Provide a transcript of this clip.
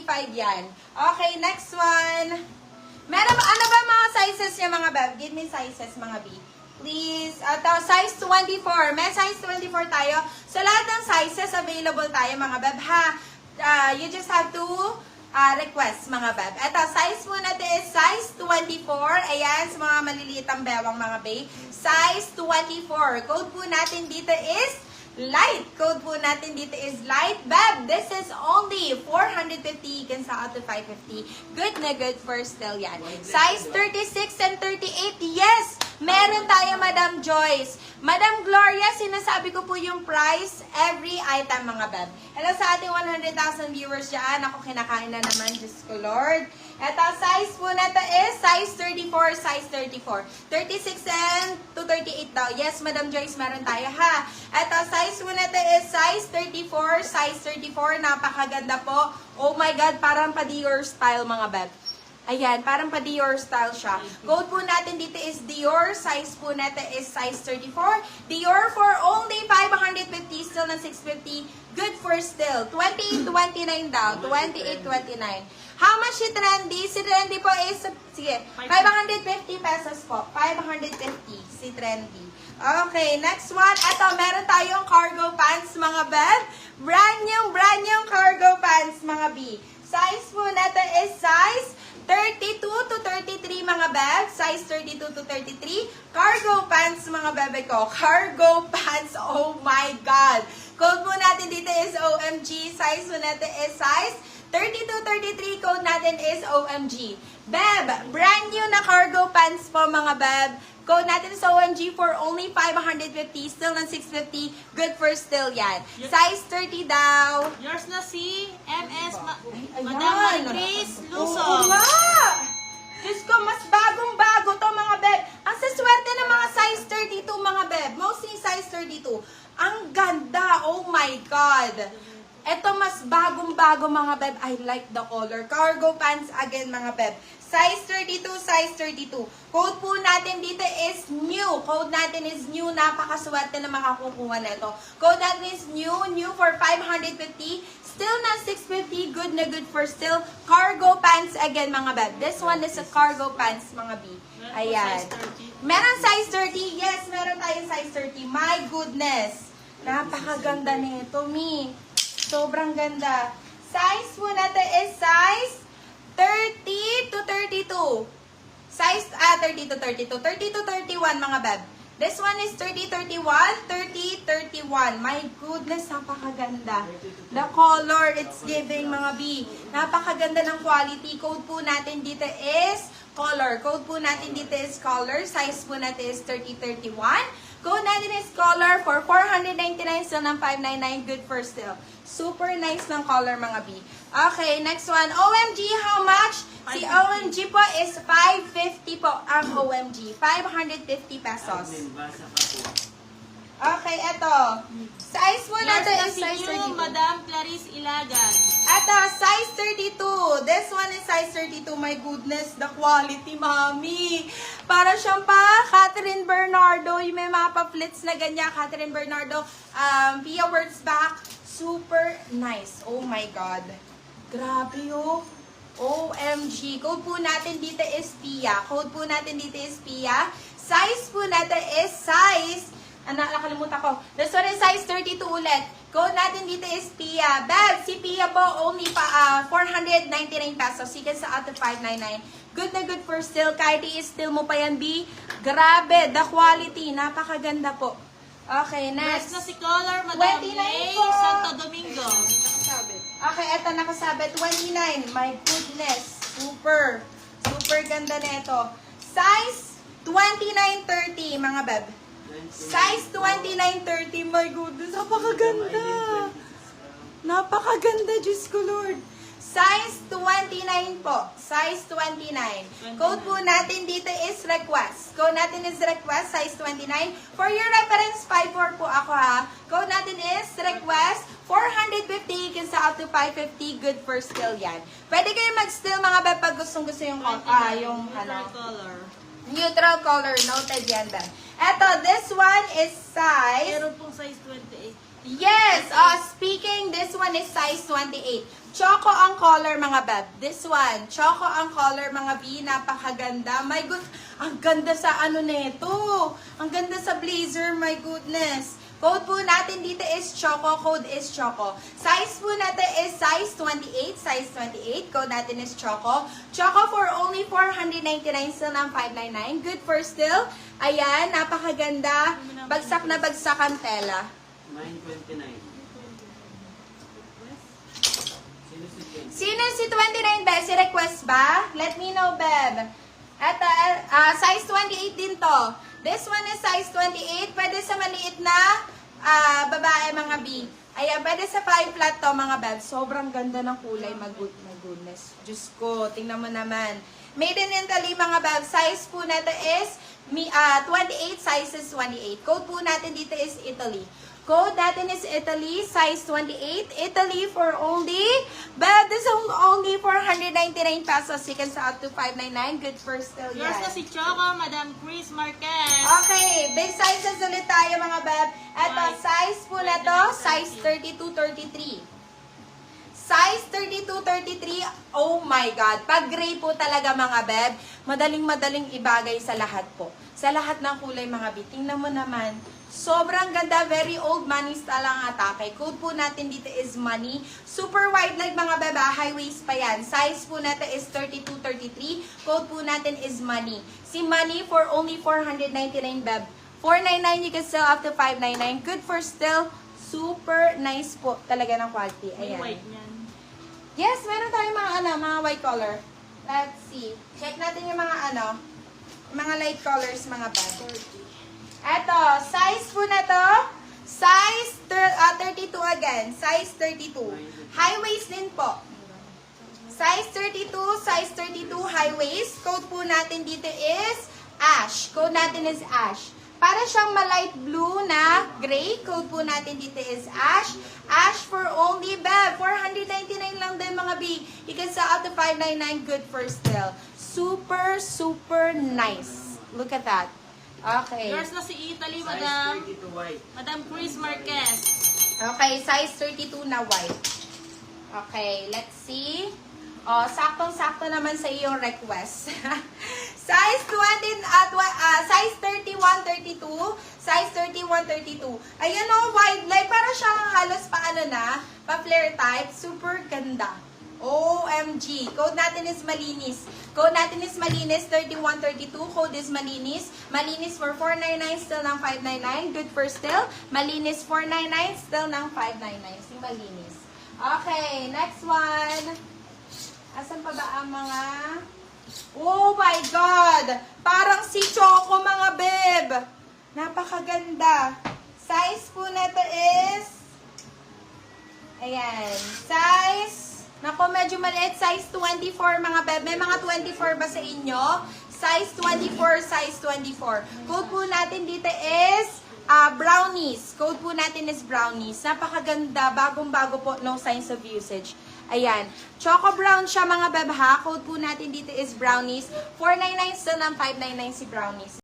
25 yan. Okay, next one. Meron, ano ba mga sizes niya mga beb? Give me sizes mga B. Please. Ito, size 24. May size 24 tayo. So, lahat ng sizes available tayo mga beb ha. You just have to request mga beb. Ito, size po natin is size 24. Ayan, sa mga maliliitang bewang mga babe. Size 24. Code po natin dito is light. Code po natin dito is light. Beb, this is only 450. You can sell out to 550. Good na good for still yan. Size 36 and 38. Yes! Meron tayo, Madam Joyce. Madam Gloria, sinasabi ko po yung price every item, mga beb. Hello sa ating 100,000 viewers dyan. Ako kinakain na naman, Diyos ko Lord. Ito, size po na ito is size 34, size 34. 36 and to 38 daw. Yes, Madam Joyce, meron tayo ha. Ito, size po na ito is size 34, size 34. Napakaganda po. Oh my God, parang pa Dior style, mga beb. Ayan, parang pa Dior style siya. Code po natin dito is Dior. Size po natin is size 34. Dior for only 550, still na 650. Good for still. 28.29 daw. 28.29. How much si Trendy? Si Trendy po is, sige, 550 pesos po. 550 si Trendy. Okay, next one. Ito, meron tayong cargo pants, mga beb. Brand new cargo pants, mga B. Size po natin is size 32 to 33 mga beb. Size 32 to 33. Cargo pants mga bebe ko. Cargo pants. Oh my God. Code po natin dito is OMG. Size po natin is size 32, 33. Code natin is OMG. Beb, brand new na cargo pants po mga beb. Code natin is OMG for only 550. Still ng 650. Good for still yan. Size 30 daw. Yours na si MS Ayan. Madam Grace Luso. Oo nga! Diyos ko, mas bagong-bago to mga beb. Ang saswerte ng mga size 32 mga beb. Mostly size 32. Ang ganda. Oh my God. Ito mas bagong-bago mga beb. I like the color. Cargo pants again mga beb. Size 32, size 32. Code po natin dito is new. Code natin is new. Napakaswerte na makakukuha na ito. Code natin is new. New for 550. Still na 650. Good na good for still. Cargo pants again mga beb. This one is a cargo pants mga B. Ayan. Meron size 30. Yes, meron tayong size 30. My goodness. Napakaganda nito, Mi. Sobrang ganda. Size po natin is size 30 to 32. Size, 30 to 32. 30 to 31, mga beb. This one is 30, 31. 30, 31. My goodness, napakaganda. The color, it's giving, mga B. Napakaganda ng quality. Code po natin dito is color. Code po natin dito is color. Size po natin is 30, 31. Code natin is color for 499, still ng 599. Good for still. Super nice ng color, mga B. Okay, next one. OMG, how much? Si OMG po is 550 po ang OMG. 550 pesos. Okay, eto. Size po natin is size 32. Madam Clarice Ilagan. Eto, size 32. This one is size 32. My goodness, the quality, mami. Para siyang pa Catherine Bernardo. Yung may mga pa-flits na ganyan. Catherine Bernardo. Pia Words Back. Super nice. Oh my God. Grabe oh. OMG. Code po natin dito is Pia. Code po natin dito is Pia. Size po natin is size, nakalimutan ko. This one is size 32 ulit. Code natin dito is Pia. Beb, si Pia po only pa 499 pesos. You can sell out to 599. Good na good for still. Kahit i-still mo pa yan, B. Grabe, the quality. Napakaganda po. Okay, next. Yours na si Color, Madam 29 May po. Santo Domingo. Okay, eto nakasabit. 29. My goodness. Super. Super ganda na ito. Size 29-30, mga beb. Size 29-30. My goodness. Napakaganda. Napakaganda, Diyos ko Lord. Size 29 po. Size 29. Code po natin dito is request. Code natin is request, size 29. For your reference, 54 po ako ha. Code natin is request, 450. You can sell up to 550. Good for still yan. Pwede kayo mag-still mga beb pag gustong gusto yung Neutral color. Neutral color. Noted yan, beb. Eto, this one is size... Meron pong size 28. Yes! Speaking, this one is size 28. Choco ang color, mga beb. This one, choco ang color, mga B. Napakaganda. My good, ang ganda sa ano nito. Ang ganda sa blazer, my goodness. Code po natin dito is choco. Code is choco. Size po natin is size 28. Size 28. Code natin is choco. Choco for only 499. Still ng 599. Good for still. Ayan, napakaganda. Bagsak na bagsak ang tela. 929. Sino si 29, Beb? Si request ba? Let me know, Beb. At size 28 din to. This one is size 28. Pwede sa maliit na babae, mga B. Ayan, pwede sa 5 flat to, mga Beb. Sobrang ganda ng kulay. My goodness. Diyos ko, tingnan mo naman. Made in Italy, mga Beb. Size po natin is 28, sizes 28. Code po natin dito is Italy. Code natin is Italy, size 28. Italy for only, but this is only 499 pesos. You can sell up to 599. Good for still Yours na yan. si Choco, Madam Chris Marquez. Okay, big sizes ulit tayo, mga beb. Ito, size po na to, size 32-33. Size 32-33, oh my God. Pag gray po talaga, mga beb, madaling ibagay sa lahat po. Sa lahat ng kulay, mga beb. Tingnan mo naman. Sobrang ganda, very old money style ang atake. Code po natin dito is money. Super wide leg, mga beba, high waist pa yan. Size po natin is 32-33. Code po natin is money. Si money for only 499, beb. 499, you can sell up to 599. Good for still. Super nice po talaga ng quality. May Ayan. white niyan. Yes, meron tayong mga white color. Let's see. Check natin yung mga light colors, mga beb. Eto, size po na to, size 32 again, size 32. High waist din po. Size 32, high waist. Code po natin dito is ash. Code natin is ash. Para siyang ma-light blue na gray, code po natin dito is ash. Ash for only, beb, 499 lang din, mga B. You can sell out to 599, good for still. Super nice. Look at that. Okay. Yours na si Italy, Size Madam. 32 white. Madam Chris Marquez. Okay, size 32 na white. Okay, let's see. Oh, saktong-sakto naman sa iyong request. Size 31-32. Size 31-32. Ayan o, wide leg. Para siyang halos pa-flare type. Super ganda. OMG. Code natin is malinis. Code natin is malinis, 31-32. Code is malinis. Malinis for 499, still ng 599. Good for still. Malinis 499, still ng 599. Si malinis. Okay, next one. Asan pa ba ang mga... Oh my God! Parang si Choco, mga beb. Napakaganda. Size po na to is... Ayan. Size... Nako, medyo maliit. Size 24, mga beb. May mga 24 ba sa inyo? Size 24, size 24. Code po natin dito is brownies. Code po natin is brownies. Napakaganda. Bagong-bago po. No signs of usage. Ayan. Choco brown siya, mga beb, ha? Code po natin dito is brownies. 499, still ng 599 si brownies.